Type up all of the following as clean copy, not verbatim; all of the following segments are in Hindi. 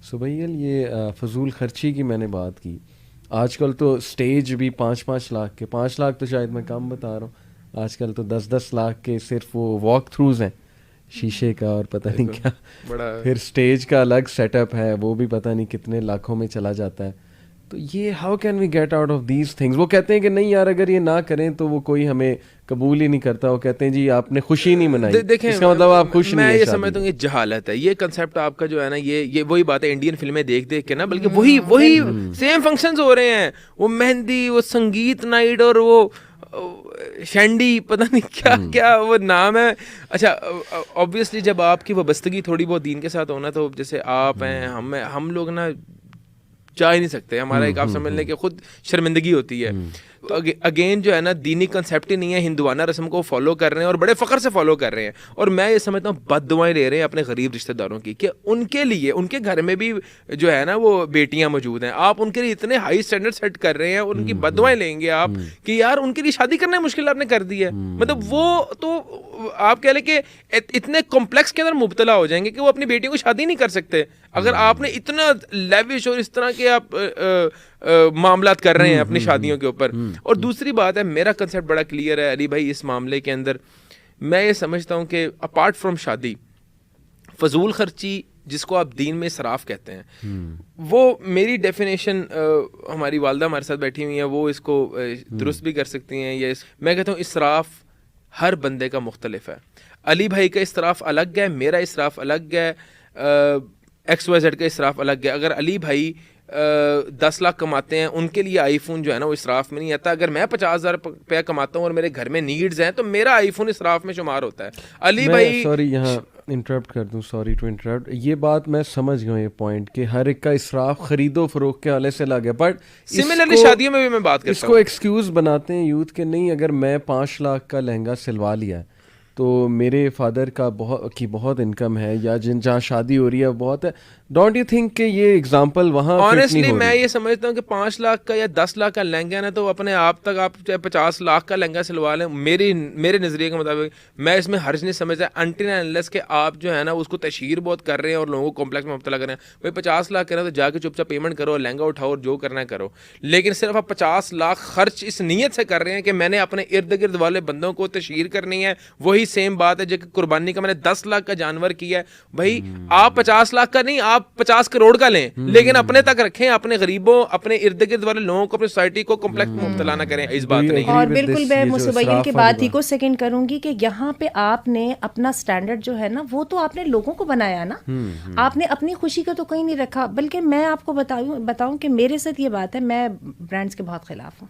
सुबैल, ये फजूल खर्ची की मैंने बात की। आजकल तो स्टेज भी 5-5 लाख के, 5 लाख तो शायद मैं कम बता रहा हूँ, आजकल तो 10-10 लाख के सिर्फ वो वॉक थ्रूज हैं शीशे का और पता नहीं क्या। बड़ा फिर स्टेज का अलग सेटअप है, वो भी पता नहीं कितने लाखों में चला जाता है। तो ये how can we get out of these things? वो कहते हैं कि नहीं यार, अगर ये ना करें तो वो कोई हमें कबूल ही नहीं करता। वो कहते हैं जी आपने खुशी नहीं मनाई, देखें, इसका मतलब आप खुश नहीं मैं है ये शादी समझता हूँ में। ये जहालत है। ये कंसेप्ट आपका जो है ना, ये वही बात है इंडियन फिल्में देख देख के ना, बल्कि वही सेम फंक्शंस हो रहे हैं। वो मेहंदी, वो संगीत नाइट, और वो शैंडी, पता नहीं क्या क्या वो नाम है। अच्छा, ऑब्वियसली जब आपकी वाबस्तगी थोड़ी बहुत दीन के साथ होना, तो जैसे आप हैं, हम लोग ना जा ही नहीं सकते। हमारा एक आप समझ लें कि खुद शर्मिंदगी होती है। अगेन जो है ना, दीनी कंसेप्ट ही नहीं है, हिंदुआना रस्म को फॉलो कर रहे हैं और बड़े फ़ख्र से फॉलो कर रहे हैं। और मैं ये समझता हूँ बद्दुआएं ले रहे हैं अपने गरीब रिश्तेदारों की, कि उनके लिए उनके घर में भी जो है ना वो बेटियां मौजूद हैं। आप उनके लिए इतने हाई स्टैंडर्ड सेट कर रहे हैं, उनकी बद्दुआएं लेंगे आप कि यार उनके लिए शादी करना मुश्किल आपने कर दी है। मतलब वो तो आप कह लें कि इतने कॉम्प्लेक्स के अंदर मुब्तला हो जाएंगे कि वो अपनी बेटियों को शादी नहीं कर सकते। अगर आपने इतना लेविश और इस तरह के आप मामलात कर रहे हैं अपनी शादियों के ऊपर। और दूसरी बात है, मेरा कंसेप्ट बड़ा क्लियर है अली भाई इस मामले के अंदर। मैं ये समझता हूँ कि अपार्ट फ्रॉम शादी, फजूल खर्ची जिसको आप दीन में इसराफ कहते हैं, वो मेरी डेफिनेशन, हमारी वालदा हमारे साथ बैठी हुई हैं, वो इसको दुरुस्त भी कर सकती हैं। या मैं कहता हूँ इसराफ हर बंदे का मुख्तलिफ है। अली भाई का इसराफ अलग है, मेरा इसराफ अलग है, XYZ का इसराफ अलग है। अगर अली भाई 10 लाख कमाते हैं, उनके लिए आईफोन जो है ना वो इसराफ में नहीं आता। अगर मैं 50,000 रुपया कमाता हूँ और मेरे घर में नीड्स हैं, तो मेरा आईफोन इसराफ में शुमार होता है। अली भाई, सॉरी यहाँ इंटरप्ट कर दूं, सॉरी टू इंटरप्ट। ये बात मैं समझ गया, ये पॉइंट कि हर एक का इसराफ खरीदो फरोख्त के हवाले से अलग है, बट सिमिलरली शादियों में भी मैं बात करता इसको एक्सक्यूज बनाते हैं यूथ के। नहीं, अगर मैं 5 लाख का लहंगा सिलवा लिया है तो मेरे फादर का बहुत इनकम है, या जहाँ शादी हो रही है बहुत है। डोंट यू थिंक कि ये एग्जांपल वहाँ ऑनेस्टली मैं ये समझता हूँ कि 5 लाख का या 10 लाख का लहंगा है ना, तो अपने आप तक आप चाहे 50 लाख का लहंगा सिलवा लें, मेरे नज़रिए के मुताबिक मैं इसमें हर्ज नहीं समझता, अनटिल एंड अनलेस कि आप जो है ना उसको तशहीर बहुत कर रहे हैं और लोगों को कॉम्प्लेक्स में मुब्तला कर रहे हैं। भाई 50 लाख करें तो जाके चुपचाप पेमेंट करो, लहंगा उठाओ और जो करना है करो। लेकिन सिर्फ आप 50 लाख खर्च इस नीयत से कर रहे हैं कि मैंने अपने इर्द गिर्द वाले बंदों को तशहीर करनी है। वही सेम बात है जो कुर्बानी का मैंने 10 लाख का जानवर किया है। भाई आप 50 लाख का नहीं, आप 50 करोड़ का लें, लेकिन अपने तक रखें, अपने गरीबों, अपने इर्द गिर्द वाले लोगों को, अपनी सोसाइटी को कॉम्प्लेक्स में मुब्तला ना करें। इस बात नहीं। और बिल्कुल मैं मुसबैन की बात ही को सेकंड करूंगी कि यहाँ पे आपने अपना स्टैंडर्ड जो है ना, वो तो आपने लोगों को बनाया ना, आपने अपनी खुशी का तो कहीं नहीं रखा। बल्कि मैं आपको बताऊं कि मेरे साथ ये बात है, मैं ब्रांड्स के बहुत खिलाफ हूँ,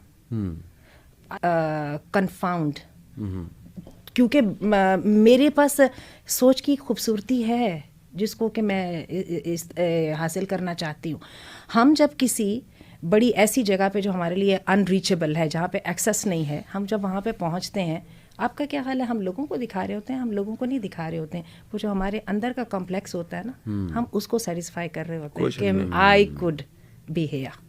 कन्फाउंड, क्योंकि मेरे पास सोच की खूबसूरती है जिसको कि मैं हासिल करना चाहती हूँ। हम जब किसी बड़ी ऐसी जगह पे जो हमारे लिए अनरीचेबल है, जहाँ पे एक्सेस नहीं है, हम जब वहाँ पे पहुँचते हैं, आपका क्या हाल है, हम लोगों को दिखा रहे होते हैं, हम लोगों को नहीं दिखा रहे होते हैं। वो जो हमारे अंदर का कॉम्प्लेक्स होता है ना, हम उसको सेटिस्फाई कर रहे होते हैं कि आई कुड बी हियर।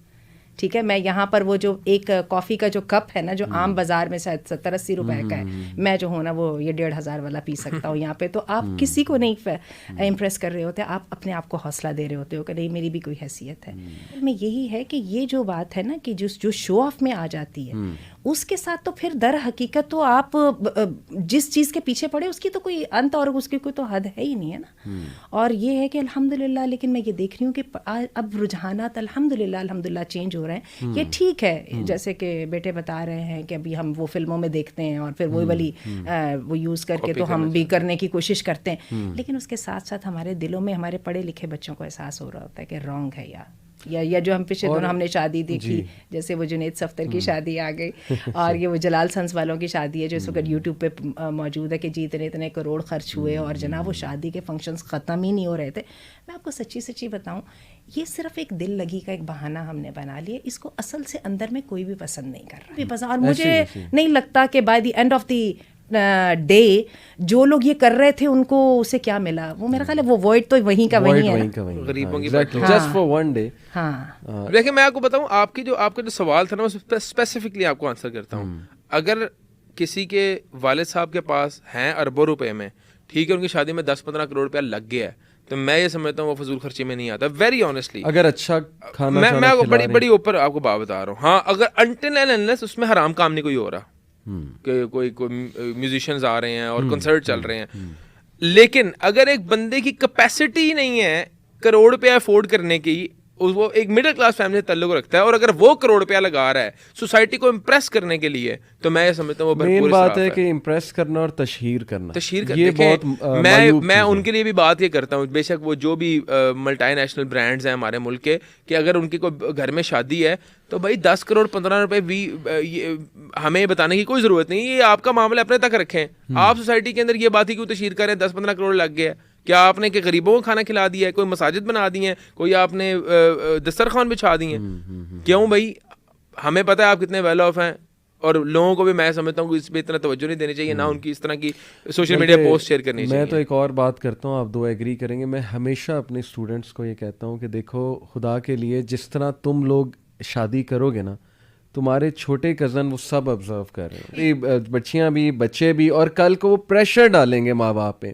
ठीक है, मैं यहाँ पर वो जो एक कॉफ़ी का जो कप है ना, जो आम बाज़ार में शायद 70-80 रुपए का है, मैं जो हूँ ना वो ये 1,500 वाला पी सकता हूँ यहाँ पे। तो आप किसी को नहीं इम्प्रेस कर रहे होते, आप अपने आप को हौसला दे रहे होते हो कि नहीं मेरी भी कोई हैसियत है। में यही है कि ये जो बात है ना कि जो शो ऑफ में आ जाती है, उसके साथ तो फिर दर हकीकत तो आप जिस चीज़ के पीछे पड़े उसकी तो कोई अंत और उसकी कोई तो हद है ही नहीं है ना। और ये है कि अल्हम्दुलिल्लाह, लेकिन मैं ये देख रही हूँ कि अब रुझानात अल्हम्दुलिल्लाह चेंज हो रहे हैं। ये ठीक है, जैसे कि बेटे बता रहे हैं कि अभी हम वो फिल्मों में देखते हैं और फिर वही वाली वो यूज़ करके तो हम भी करने की कोशिश करते हैं। लेकिन उसके साथ साथ हमारे दिलों में, हमारे पढ़े लिखे बच्चों को एहसास हो रहा होता है कि रॉन्ग है यार। या जो हम पिछले दिनों हमने शादी देखी, जैसे वो जुनैद सफ्तर की शादी आ गई, और ये वो जलाल सन्स वालों की शादी है जो इस वक्त यूट्यूब पे मौजूद है कि जी इतने करोड़ खर्च हुए और जनाब वो शादी के फंक्शंस ख़त्म ही नहीं हो रहे थे। मैं आपको सच्ची बताऊं, ये सिर्फ एक दिल लगी का एक बहाना हमने बना लिया। इसको असल से अंदर में कोई भी पसंद नहीं कर रहा। और मुझे नहीं लगता कि by the end of the day जो लोग ये कर रहे थे उनको उसे क्या मिला। वो मेरा ख्याल है वो वॉइड तो वहीं का वहीं है, गरीबों की जस्ट फॉर वन डे। देखिए मैं आपको बताऊं, आपका जो सवाल था ना, मैं स्पेसिफिकली आपको आंसर करता हूं। अगर किसी के वालिद साहब के पास हैं अरबों रुपए में, ठीक है, उनकी शादी में 10-15 करोड़ रुपया लग गया है, तो मैं ये समझता हूँ वो फजूल खर्ची में नहीं आता, वेरी ऑनेस्टली। अगर अच्छा खाना मैं आपको बड़ी ऊपर आपको बात बता रहा हूँ। हाँ, अगर अनटिल एंड अनलेस उसमें हराम काम नहीं कोई हो रहा, कि कोई म्यूजिशियंस आ रहे हैं और कंसर्ट चल रहे हैं, लेकिन अगर एक बंदे की कैपेसिटी नहीं है करोड़ रुपया अफोर्ड करने की, वो एक मिडिल क्लास फैमिली से ताल्लुक रखता है, और अगर वो करोड़ रुपया लगा रहा है सोसाइटी को इम्प्रेस करने के लिए, तो मैं ये समझता हूँ वो मेन बात है कि इम्प्रेस करना और तशहीर करना, ये बहुत मैं उनके लिए भी बात ये करता हूँ, बेशक वो जो भी मल्टीनेशनल ब्रांड्स हैं हमारे मुल्क के, कि अगर उनकी कोई घर में शादी है तो भाई 10 करोड़ 15 रुपए भी हमें बताने की कोई ज़रूरत नहीं, ये आपका मामला अपने तक रखें। आप सोसाइटी के अंदर ये बात ही क्यों तशहीर करें 10-15 करोड़ लग गया? क्या आपने कि गरीबों को खाना खिला दिया है, कोई मसाजिद बना दी है, कोई आपने दस्तरखान बिछा दी है? क्यों भाई? हमें पता है आप कितने वेल ऑफ हैं, और लोगों को भी मैं समझता हूँ कि इस पर इतना तवज्जो नहीं देनी चाहिए, ना उनकी इस तरह की सोशल मीडिया पोस्ट शेयर करनी चाहिए। मैं तो एक और बात करता हूँ, आप दो एग्री करेंगे, मैं हमेशा अपने स्टूडेंट्स को ये कहता हूँ कि देखो, खुदा के लिए जिस तरह तुम लोग शादी करोगे ना, तुम्हारे छोटे कज़न वो सब ऑब्जर्व कर रहे हैं, बच्चियाँ भी बच्चे भी, और कल को वो प्रेशर डालेंगे माँ बाप पे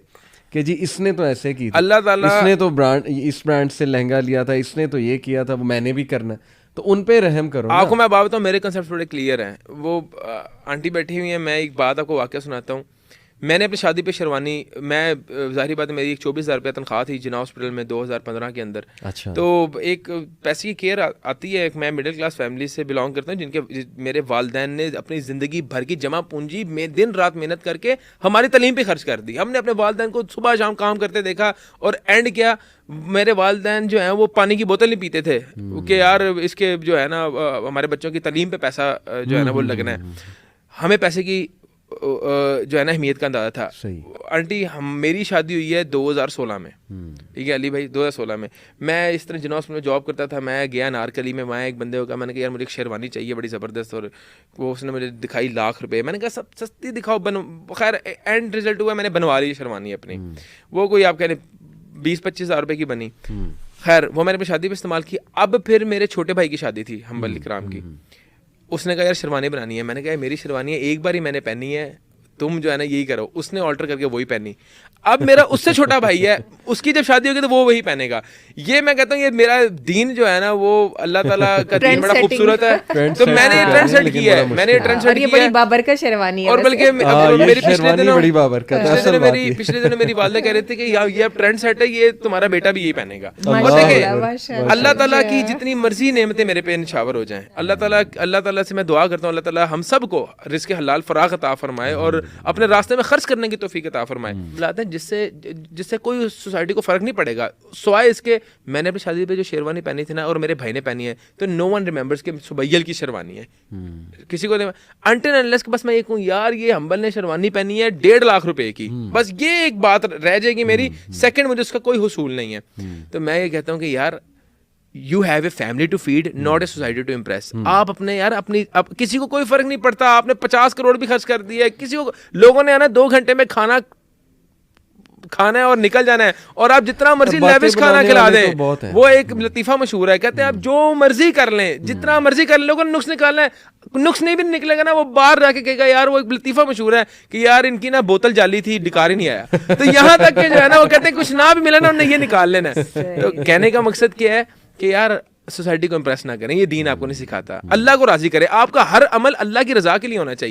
कि जी इसने तो ऐसे की, अल्लाह ताला इसने तो इस ब्रांड से लहंगा लिया था, इसने तो ये किया था, वो मैंने भी करना है, तो उन पे रहम करो। आपको मैं बात बताऊँ, मेरे कंसेप्ट थोड़े क्लियर हैं। वो आंटी बैठी हुई है, मैं एक बात आपको वाकया सुनाता हूँ। मैंने अपनी शादी पे शेरवानी, मैं जाहिर बात है मेरी एक 24,000 रुपया तनख्वाह थी जिना हॉस्पिटल में 2015 के अंदर। अच्छा। तो एक पैसे की केयर आती है, मैं मिडिल क्लास फैमिली से बिलोंग करता हूँ, जिनके मेरे वालदैन ने अपनी ज़िंदगी भर की जमा पूंजी में दिन रात मेहनत करके हमारी तालीम पे खर्च कर दी। हमने अपने वालदैन को सुबह शाम काम करते देखा, और एंड क्या, मेरे वालदैन जो है वो पानी की बोतल नहीं पीते थे कि यार इसके जो है ना हमारे बच्चों की तालीम पे पैसा जो है ना वो लगना है। हमें पैसे की जो है ना अहमियत का अंदाजा था। आंटी, मेरी शादी हुई है 2016 में, ठीक है अली भाई, 2016 में मैं इस तरह जिना में जॉब करता था। मैं गया नारकली में, वहाँ एक बंदे को कहा, मैंने कहा यार मुझे एक शेरवानी चाहिए बड़ी ज़बरदस्त, और वो उसने मुझे दिखाई लाख रुपए। मैंने कहा सब सस्ती दिखाओ, खैर एंड रिजल्ट हुआ मैंने बनवा ली शेरवानी अपनी, वो कोई आप कहने 20-25 हज़ार रुपये की बनी। खैर वो मैंने अपनी शादी पे इस्तेमाल की। अब फिर मेरे छोटे भाई की शादी थी, हम्बल इकराम की, उसने कहा यार शेरवानी बनानी है। मैंने कहा मेरी शेरवानी है, एक बार ही मैंने पहनी है, तुम जो है ना यही करो। उसने ऑल्टर करके वही पहनी। अब मेरा उससे छोटा भाई है, उसकी जब शादी होगी तो वो वही पहनेगा। ये मैं कहता हूँ ये मेरा दीन जो है ना वो अल्लाह ताला का दीन बड़ा खूबसूरत है, तो मैंने ये ट्रेंड सेट किया है, मैंने ये ट्रेंड सेट किया है। बाबरकत शेरवानी है, और बल्कि मेरे पिछले दिनों मेरी वालिदा कह रहे थे कि यार ये अब ट्रेंड सेट है, ये तुम्हारा बेटा भी यही पहनेगा। अल्लाह ताला की जितनी मर्जी नेमतें मेरे पे निछावर हो जाएं, अल्लाह ताला से मैं दुआ करता हूँ अल्लाह ताला हम सबको रिज़्क़ हलाल फराग अता फरमाए और अपने रास्ते में खर्च करने की तौफीक अता फरमाए। बुलाते हैं जिससे कोई सोसाइटी को फर्क नहीं पड़ेगा, सिवाय इसके मैंने अपनी शादी पे जो शेरवानी पहनी थी ना और मेरे भाई ने पहनी है, तो नो वन रिमेंबर्स कि सुबैयल की शेरवानी है। किसी को अनटिल अनलेस कि बस मैं ये कहूँ यार ये हम्बल ने शेरवानी पहनी है 1.5 लाख रुपए की, बस ये एक बात रह जाएगी मेरी, सेकंड मुझे उसका कोई हुसूल नहीं है। तो मैं ये कहता हूँ कि यार You have a family to feed, not a society to impress. आप अपने यार किसी को कोई फर्क नहीं पड़ता, आपने 50 करोड़ भी खर्च कर दिया है, किसी को लोगों ने आना 2 घंटे में खाना है और निकल जाना है, और आप जितना मर्जी लेविश खाना खिला दें। वो एक लतीफा मशहूर है, कहते हैं आप जो मर्जी कर लें, जितना मर्जी कर लें, लोगों ने नुक्स निकालना है, नुक्स नहीं भी निकलेगा ना, वो बाहर जाके कहेगा यार वो एक लतीफा मशहूर है कि यार इनकी ना बोतल जाली थी, डिकार ही नहीं आया। तो यहाँ तक के जो है ना वो कहते हैं कुछ ना भी मिला ना उन्हें ये निकाल लेना है। तो कहने का मकसद क्या है कि यार सोसाइटी को इंप्रेस ना करें, ये दीन आपको नहीं सिखाता। अल्लाह को राजी करे, आपका हर अमल अल्लाह की रजा के लिए होना चाहिए।